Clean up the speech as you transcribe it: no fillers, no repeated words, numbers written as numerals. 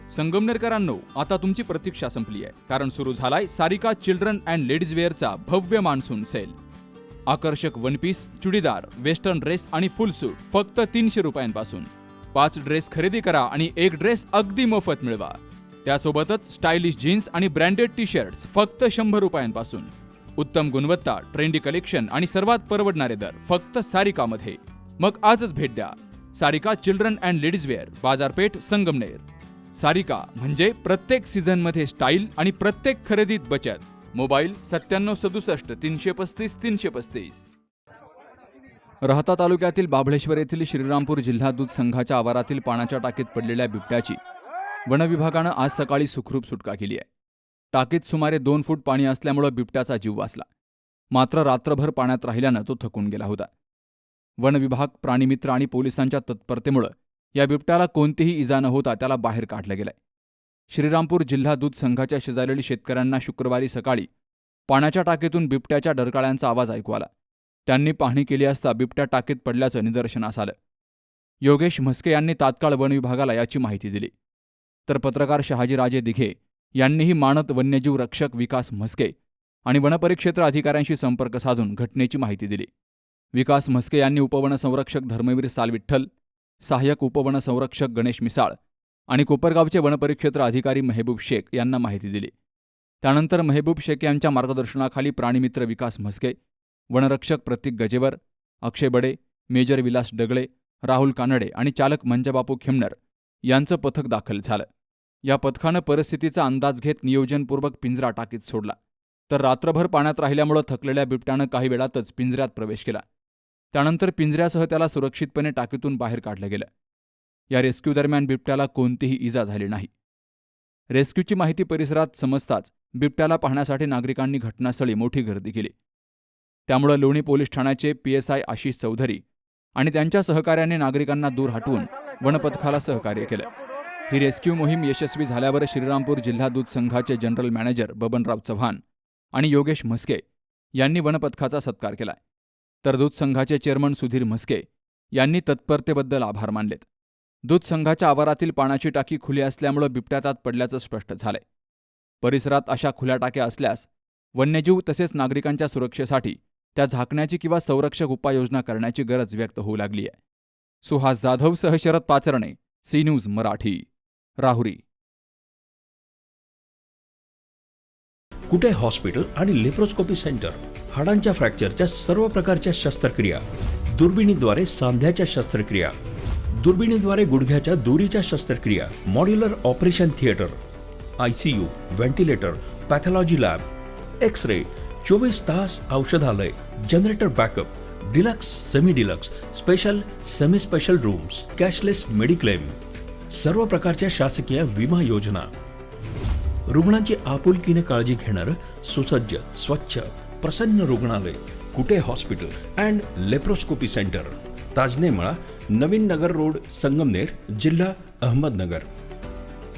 संगमनेरकरांनो, आता तुमची प्रतीक्षा संपली आहे, कारण सुरू झालाय सारिका चिल्ड्रन अँड लेडीज वेअरचा भव्य मान्सून सेल. आकर्षक one piece, churidar, western dress आणि फुल सूट फक्त 300 रुपयांपासून. 5 ड्रेस खरेदी करा आणि 1 ड्रेस अगदी मोफत मिळवा. त्यासोबतच स्टायलिश जीन्स आणि ब्रँडेड टी शर्ट्स फक्त 100 रुपयांपासून. उत्तम गुणवत्ता, ट्रेंडी कलेक्शन आणि सर्वात परवडणारे दर फक्त सारिकामध्ये. मग आजच भेट द्या. Sarika children and ladies wear, बाजारपेठ, संगमनेर. सारिका म्हणजे प्रत्येक सीझनमध्ये स्टाईल आणि प्रत्येक खरेदीत बचत. मोबाईल 9767 335 335. राहता तालुक्यातील बाभळेश्वर येथील श्रीरामपूर जिल्हा दूध संघाच्या आवारातील पाण्याच्या टाकीत पडलेल्या बिबट्याची वनविभागानं आज सकाळी सुखरूप सुटका केली आहे. टाकीत सुमारे 2 फूट पाणी असल्यामुळे बिबट्याचा जीव वाचला. मात्र रात्रभर पाण्यात राहिल्यानं तो थकून गेला होता. वनविभाग, प्राणीमित्र आणि पोलिसांच्या तत्परतेमुळे या बिबट्याला कोणतीही इजा न होता त्याला बाहेर काढलं गेलंय. श्रीरामपूर जिल्हा दूध संघाच्या शेजारील शेतकऱ्यांना शुक्रवारी सकाळी पाण्याच्या टाकीतून बिबट्याच्या डरकाळ्यांचा आवाज ऐकू आला. त्यांनी पाहणी केली असता बिबट्या टाकीत पडल्याचं निदर्शनास आलं. योगेश म्हस्के यांनी तात्काळ वनविभागाला याची माहिती दिली. तर पत्रकार शहाजीराजे दिघे यांनीही मानद वन्यजीव रक्षक विकास म्हस्के आणि वनपरिक्षेत्र अधिकाऱ्यांशी संपर्क साधून घटनेची माहिती दिली. विकास म्हस्के यांनी उपवनसंरक्षक धर्मवीर सालविठ्ठल, सहाय्यक उपवनसंरक्षक गणेश मिसाळ आणि कोपरगावचे वनपरिक्षेत्र अधिकारी मेहबूब शेख यांना माहिती दिली. त्यानंतर मेहबूब शेख यांच्या मार्गदर्शनाखाली प्राणीमित्र विकास म्हस्के, वनरक्षक प्रतीक गजेवर, अक्षय बडे, मेजर विलास डगळे, राहुल कानडे आणि चालक मंजबापू खेमनर यांचं पथक दाखल झालं. या पथकानं परिस्थितीचा अंदाज घेत नियोजनपूर्वक पिंजरा टाकीत सोडला. तर रात्रभर पाण्यात राहिल्यामुळे थकलेल्या बिबट्यानं काही वेळातच पिंजऱ्यात प्रवेश केला. त्यानंतर पिंजऱ्यासह त्याला सुरक्षितपणे टाकीतून बाहेर काढलं गेलं. या रेस्क्यू दरम्यान बिबट्याला कोणतीही इजा झाली नाही. रेस्क्यूची माहिती परिसरात समजताच बिबट्याला पाहण्यासाठी नागरिकांनी घटनास्थळी मोठी गर्दी केली. त्यामुळे लोणी पोलीस ठाण्याचे PSI आशिष चौधरी आणि त्यांच्या सहकाऱ्यांनी नागरिकांना दूर हटवून वनपथकाला सहकार्य केलं. ही रेस्क्यू मोहीम यशस्वी झाल्यावर श्रीरामपूर जिल्हा दूध संघाचे जनरल मॅनेजर बबनराव चव्हाण आणि योगेश म्हस्के यांनी वनपथकाचा सत्कार केलाय. तर दूध संघाचे चेअरमन सुधीर म्हस्के यांनी तत्परतेबद्दल आभार मानलेत. दूध संघाच्या आवारातील पाण्याची टाकी खुली असल्यामुळे बिबट्या त्यात पडल्याचं स्पष्ट झालंय. परिसरात अशा खुल्या टाक्या असल्यास वन्यजीव तसेच नागरिकांच्या सुरक्षेसाठी त्या झाकण्याची किंवा संरक्षक उपाययोजना करण्याची गरज व्यक्त होऊ लागली आहे. सुहास जाधवसह Sharad Pacharne, C news Marathi, Rahuri. Kute hospital आणि लेप्रोस्कोपी सेंटर, हाडांच्या फ्रॅक्चरच्या सर्व प्रकारच्या शस्त्रक्रिया, दुर्बिणीद्वारे सांध्याच्या शस्त्रक्रिया, दुर्बिणीद्वारे गुडघ्याच्या दोरीच्या शस्त्रक्रिया, modular operation theatre, ICU, ventilator, pathology lab, x-ray, 24 तास औषधालय, generator backup, deluxe, semi deluxe, special, semi special rooms, cashless mediclaim, सर्व प्रकारच्या शासकीय विमा योजना, रुग्णांची आपुलकीने काळजी घेणारं सुसज्ज, स्वच्छ, प्रसन्न रुग्णालय, Kute hospital and laparoscopy centre, Tajne Mala, Navin Nagar road, Sangamner, जिल्हा अहमदनगर.